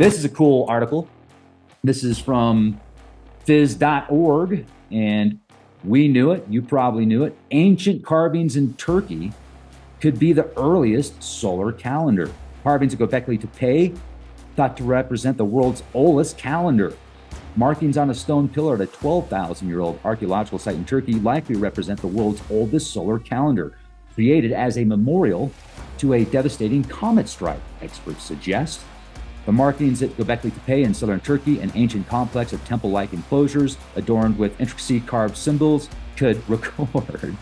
This is a cool article. This is from phys.org, and we knew it. You probably knew it. Ancient carvings in Turkey could be the earliest solar calendar. Carvings at Gobekli Tepe thought to represent the world's oldest calendar. Markings on a stone pillar at a 12,000-year-old archaeological site in Turkey likely represent the world's oldest solar calendar, created as a memorial to a devastating comet strike, experts suggest. The markings at Göbekli Tepe in southern Turkey, an ancient complex of temple-like enclosures adorned with intricately carved symbols, could record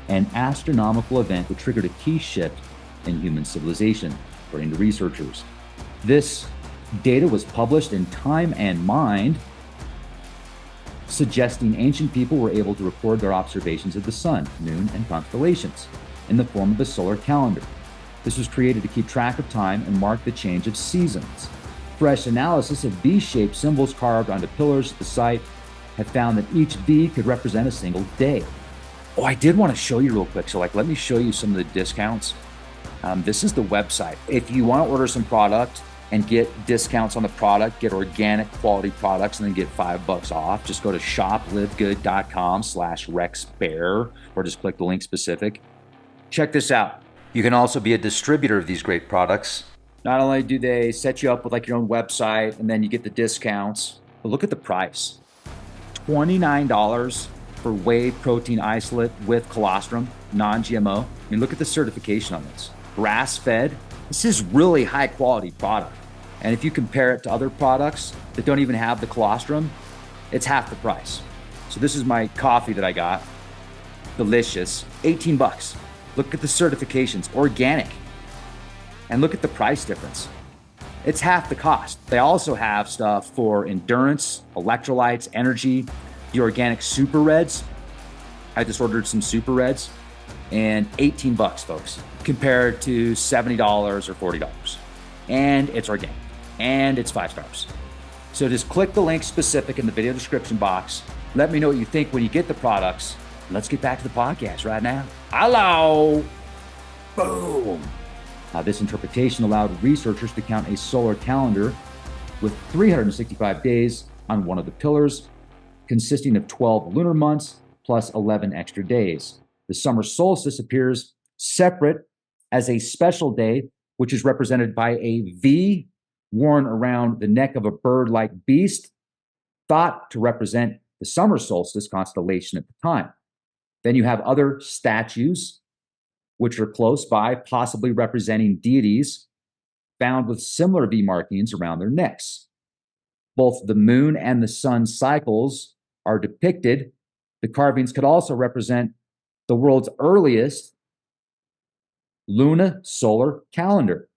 an astronomical event that triggered a key shift in human civilization, according to researchers. This data was published in Time and Mind, suggesting ancient people were able to record their observations of the sun, moon, and constellations in the form of a solar calendar. This was created to keep track of time and mark the change of seasons. Fresh analysis of V-shaped symbols carved onto pillars at the site have found that each V could represent a single day. Oh, I did want to show you real quick. So let me show you some of the discounts. This is the website. If you want to order some product and get discounts on the product, get organic quality products, and then get $5 off, just go to shoplivegood.com/RexBear, or just click the link specific. Check this out. You can also be a distributor of these great products. Not only do they set you up with your own website and then you get the discounts, but look at the price. $29 for whey protein isolate with colostrum, non-GMO. I mean, look at the certification on this. Grass-fed. This is really high quality product. And if you compare it to other products that don't even have the colostrum, it's half the price. So this is my coffee that I got. Delicious. $18. Look at the certifications, organic. And look at the price difference. It's half the cost. They also have stuff for endurance, electrolytes, energy, the organic super reds. I just ordered some super reds, and $18, folks, compared to $70 or $40. And it's organic, and it's 5 stars. So just click the link specific in the video description box. Let me know what you think when you get the products. Let's get back to the podcast right now. Hello. Boom. Now, this interpretation allowed researchers to count a solar calendar with 365 days on one of the pillars, consisting of 12 lunar months plus 11 extra days. The summer solstice appears separate as a special day, which is represented by a V worn around the neck of a bird-like beast, thought to represent the summer solstice constellation at the time. Then you have other statues, which are close by, possibly representing deities, found with similar V markings around their necks. Both the moon and the sun cycles are depicted. The carvings could also represent the world's earliest luna-solar calendar.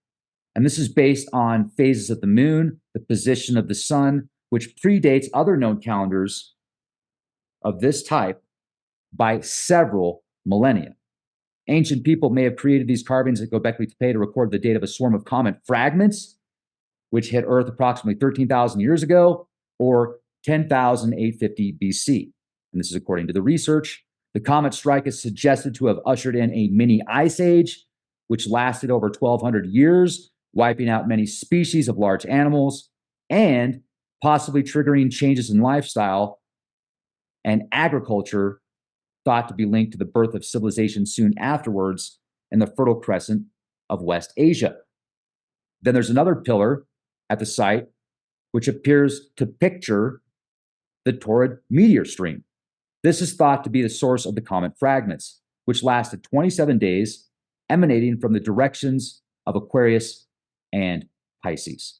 And this is based on phases of the moon, the position of the sun, which predates other known calendars of this type by several millennia. Ancient people may have created these carvings at Göbekli Tepe to record the date of a swarm of comet fragments, which hit Earth approximately 13,000 years ago, or 10,850 BC. And this is according to the research. The comet strike is suggested to have ushered in a mini ice age, which lasted over 1,200 years, wiping out many species of large animals, and possibly triggering changes in lifestyle and agriculture, thought to be linked to the birth of civilization soon afterwards in the Fertile Crescent of West Asia. Then there's another pillar at the site which appears to picture the Taurid meteor stream. This is thought to be the source of the comet fragments, which lasted 27 days, emanating from the directions of Aquarius and Pisces.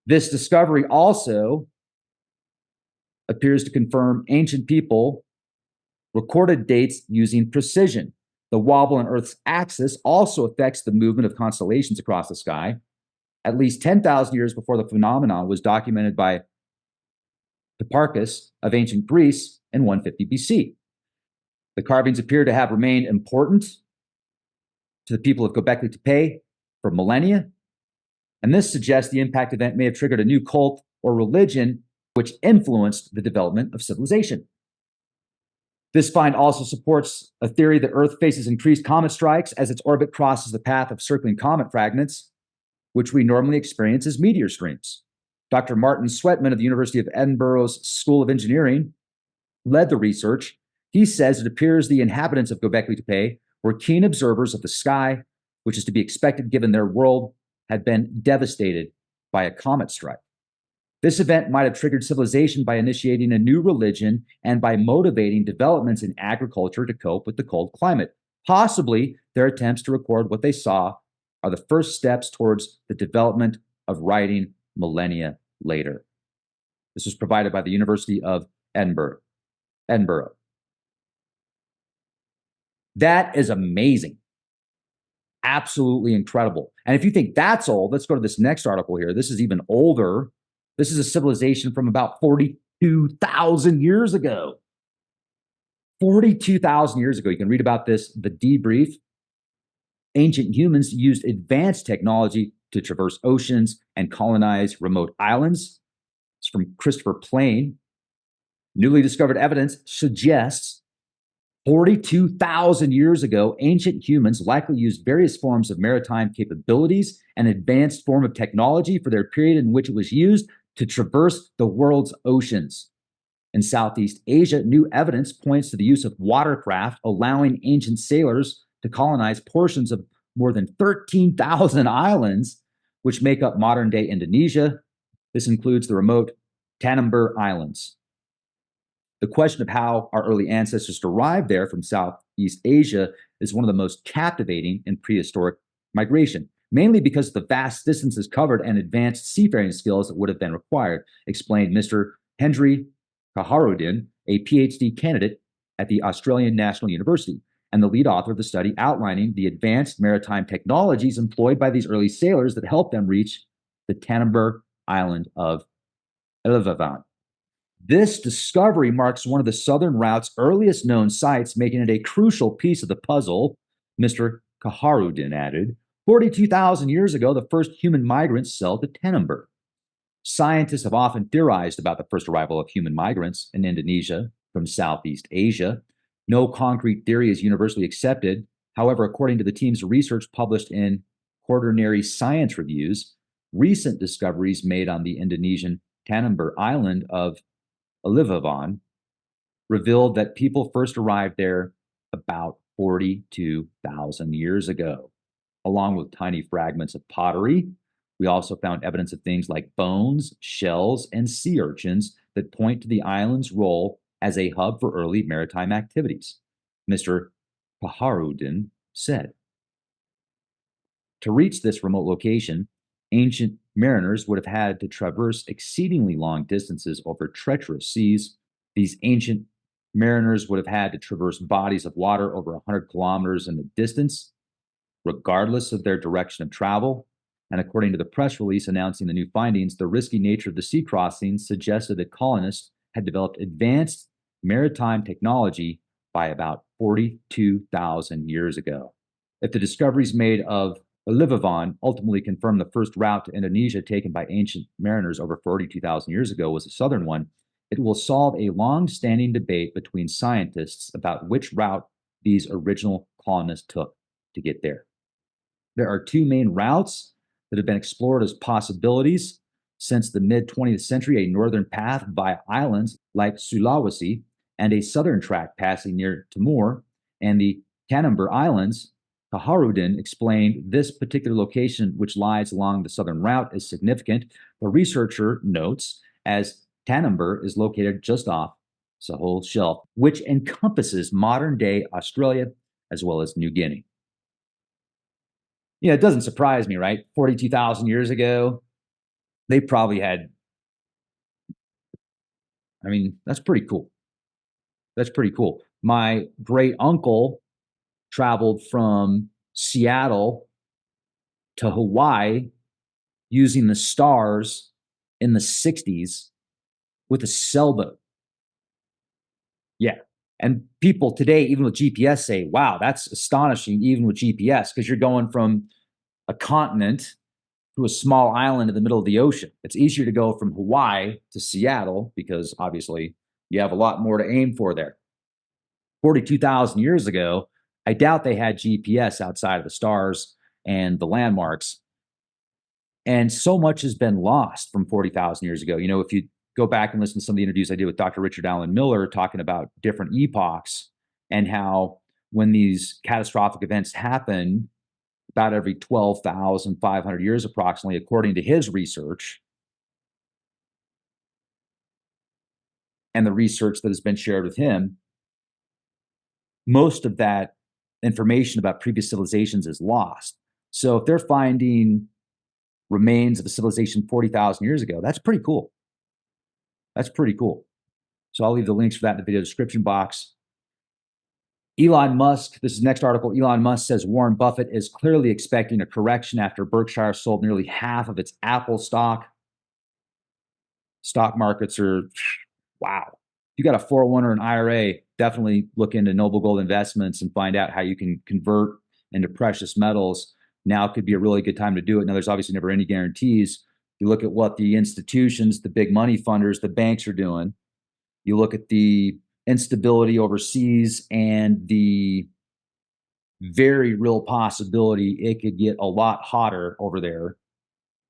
This discovery also appears to confirm ancient people recorded dates using precision. The wobble in Earth's axis also affects the movement of constellations across the sky. At least 10,000 years before the phenomenon was documented by Hipparchus of ancient Greece in 150 BC. The carvings appear to have remained important to the people of Göbekli Tepe for millennia, and this suggests the impact event may have triggered a new cult or religion which influenced the development of civilization. This find also supports a theory that Earth faces increased comet strikes as its orbit crosses the path of circling comet fragments. which we normally experience as meteor streams. Dr. Martin Sweatman of the University of Edinburgh's School of Engineering led the research. He says it appears the inhabitants of Göbekli Tepe were keen observers of the sky, which is to be expected given their world had been devastated by a comet strike. This event might have triggered civilization by initiating a new religion and by motivating developments in agriculture to cope with the cold climate. Possibly, their attempts to record what they saw are the first steps towards the development of writing millennia later. This was provided by the University of Edinburgh. That is amazing. Absolutely incredible. And if you think that's old, let's go to this next article here. This is even older. This is a civilization from about 42,000 years ago. 42,000 years ago. You can read about this, the debrief. Ancient humans used advanced technology to traverse oceans and colonize remote islands. It's from Christopher Plain. Newly discovered evidence suggests 42,000 years ago, ancient humans likely used various forms of maritime capabilities and advanced form of technology for their period in which it was used to traverse the world's oceans. In Southeast Asia, new evidence points to the use of watercraft, allowing ancient sailors to colonize portions of more than 13,000 islands, which make up modern-day Indonesia. This includes the remote Tanimbar Islands. The question of how our early ancestors arrived there from Southeast Asia is one of the most captivating in prehistoric migration, mainly because of the vast distances covered and advanced seafaring skills that would have been required, explained Mr. Hendry Kaharuddin, a PhD candidate at the Australian National University, and the lead author of the study outlining the advanced maritime technologies employed by these early sailors that helped them reach the Tanimbar Island of Elivavan. This discovery marks one of the southern route's earliest known sites, making it a crucial piece of the puzzle, Mr. Kaharuddin added. 42,000 years ago, the first human migrants sailed to Tanimbar. Scientists have often theorized about the first arrival of human migrants in Indonesia from Southeast Asia. No concrete theory is universally accepted. However, according to the team's research published in quaternary science reviews, recent discoveries made on the Indonesian Tanimbar Island of Elivavan revealed that people first arrived there about 42,000 years ago. Along with tiny fragments of pottery, we also found evidence of things like bones, shells, and sea urchins that point to the island's role as a hub for early maritime activities, Mr. Kaharuddin said. To reach this remote location, ancient mariners would have had to traverse exceedingly long distances over treacherous seas. These ancient mariners would have had to traverse bodies of water over 100 kilometers in the distance, regardless of their direction of travel. And according to the press release announcing the new findings, the risky nature of the sea crossings suggested that colonists had developed advanced maritime technology by about 42,000 years ago. If the discoveries made of Elivavan ultimately confirmed the first route to Indonesia taken by ancient mariners over 42,000 years ago was a southern one, it will solve a long-standing debate between scientists about which route these original colonists took to get there. There are two main routes that have been explored as possibilities since the mid-20th century, a northern path via islands like Sulawesi and a southern track passing near Timor and the Tanimbar Islands. Kaharuddin explained this particular location, which lies along the southern route, is significant. The researcher notes as Tanimbar is located just off Sahel Shelf, which encompasses modern-day Australia as well as New Guinea. It doesn't surprise me, right? 42,000 years ago, they probably had, that's pretty cool. That's pretty cool. My great uncle traveled from Seattle to Hawaii using the stars in the 60s with a sailboat. Yeah. And people today, even with GPS, say, wow, that's astonishing, even with GPS, because you're going from a continent to a small island in the middle of the ocean. It's easier to go from Hawaii to Seattle because obviously you have a lot more to aim for there. 42,000 years ago, I doubt they had GPS outside of the stars and the landmarks. And so much has been lost from 40,000 years ago. If you go back and listen to some of the interviews I did with Dr. Richard Allen Miller talking about different epochs and how when these catastrophic events happen about every 12,500 years approximately, according to his research and the research that has been shared with him, most of that information about previous civilizations is lost. So if they're finding remains of a civilization 40,000 years ago, that's pretty cool. That's pretty cool. So I'll leave the links for that in the video description box. Elon Musk, this is the next article. Elon Musk says Warren Buffett is clearly expecting a correction after Berkshire sold nearly half of its Apple stock. Stock markets are, wow. If you got a 401 or an IRA, definitely look into Noble Gold Investments and find out how you can convert into precious metals. Now could be a really good time to do it. Now, there's obviously never any guarantees. You look at what the institutions, the big money funders, the banks are doing. You look at the instability overseas and the very real possibility it could get a lot hotter over there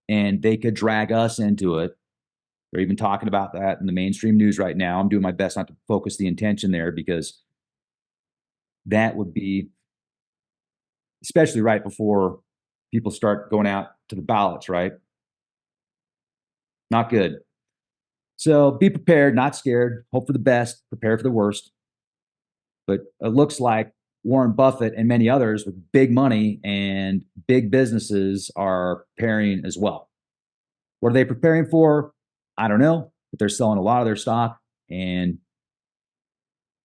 and they could drag us into it. They're even talking about that in the mainstream news right now. I'm doing my best not to focus the intention there because that would be, especially right before people start going out to the ballots, right? Not good. So be prepared, not scared, hope for the best, prepare for the worst. But it looks like Warren Buffett and many others with big money and big businesses are preparing as well. What are they preparing for? I don't know, but they're selling a lot of their stock. And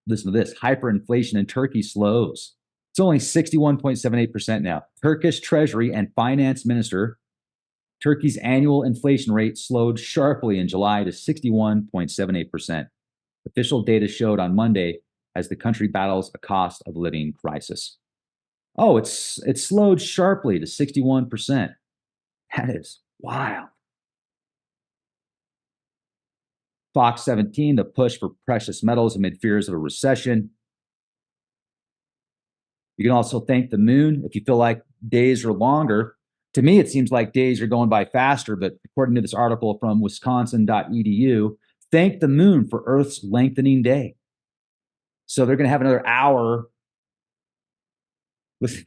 listen to this, hyperinflation in Turkey slows. It's only 61.78% now. Turkish Treasury and Finance Minister, Turkey's annual inflation rate slowed sharply in July to 61.78%. Official data showed on Monday as the country battles a cost of living crisis. Oh, it's slowed sharply to 61%. That is wild. Fox 17, the push for precious metals amid fears of a recession. You can also thank the moon if you feel like days are longer. To me, it seems like days are going by faster, but according to this article from wisconsin.edu, thank the moon for Earth's lengthening day. So they're going to have another hour. The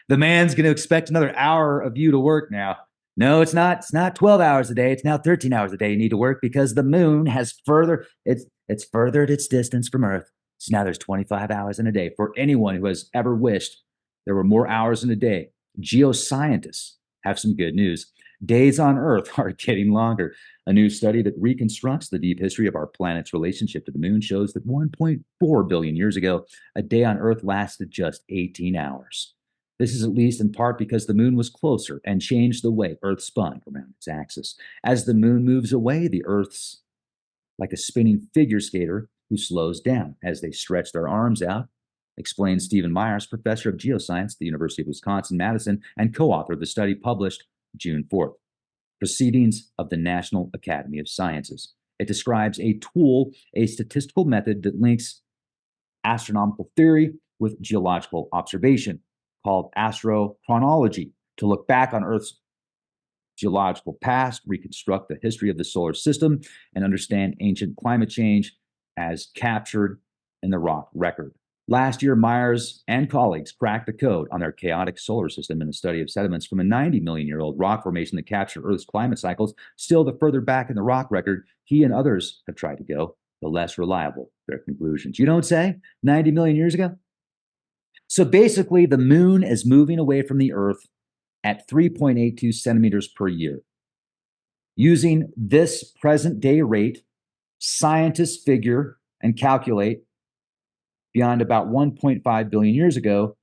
man's going to expect another hour of you to work now. No, it's not. It's not 12 hours a day. It's now 13 hours a day you need to work because the moon has it's furthered its distance from Earth. So now there's 25 hours in a day for anyone who has ever wished there were more hours in a day. Geoscientists have some good news. Days on Earth are getting longer. A new study that reconstructs the deep history of our planet's relationship to the moon shows that 1.4 billion years ago, a day on Earth lasted just 18 hours. This is at least in part because the moon was closer and changed the way Earth spun around its axis. As the moon moves away, the Earth's like a spinning figure skater who slows down as they stretch their arms out, explains Stephen Myers, professor of geoscience at the University of Wisconsin-Madison and co-author of the study published June 4th. Proceedings of the National Academy of Sciences. It describes a tool, a statistical method that links astronomical theory with geological observation, called astrochronology, to look back on Earth's geological past, reconstruct the history of the solar system, and understand ancient climate change as captured in the rock record. Last year, Myers and colleagues cracked the code on their chaotic solar system in a study of sediments from a 90-million-year-old rock formation that captured Earth's climate cycles. Still, the further back in the rock record he and others have tried to go, the less reliable their conclusions. You don't say? 90 million years ago? So basically, the moon is moving away from the Earth at 3.82 centimeters per year. Using this present day rate, scientists figure and calculate beyond about 1.5 billion years ago,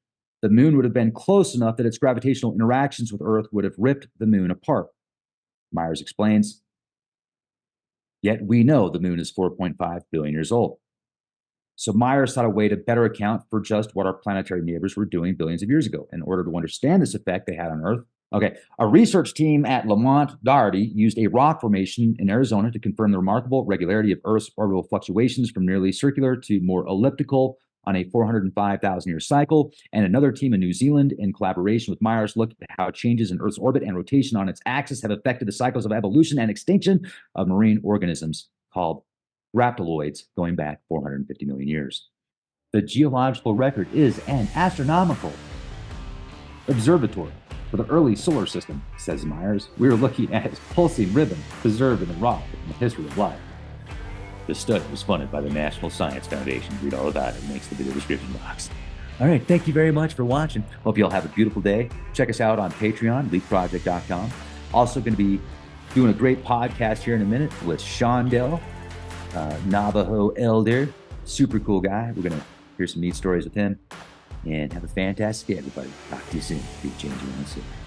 the moon would have been close enough that its gravitational interactions with Earth would have ripped the moon apart. Myers explains, yet we know the moon is 4.5 billion years old. So Myers sought a way to better account for just what our planetary neighbors were doing billions of years ago. In order to understand this effect they had on Earth, a research team at Lamont Doherty used a rock formation in Arizona to confirm the remarkable regularity of Earth's orbital fluctuations from nearly circular to more elliptical on a 405,000-year cycle, and another team in New Zealand, in collaboration with Myers, looked at how changes in Earth's orbit and rotation on its axis have affected the cycles of evolution and extinction of marine organisms, called reptiloids, going back 450 million years. The geological record is an astronomical observatory for the early solar system, says Myers. We are looking at its pulsing ribbon preserved in the rock in the history of life. This study was funded by the National Science Foundation. Read all about it. Links to the description box. All right, thank you very much for watching. Hope you all have a beautiful day. Check us out on Patreon, leapproject.com. Also going to be doing a great podcast here in a minute with Shondell, Navajo elder. Super cool guy. We're going to hear some neat stories with him. And have a fantastic day, everybody. Talk to you soon. Be changing.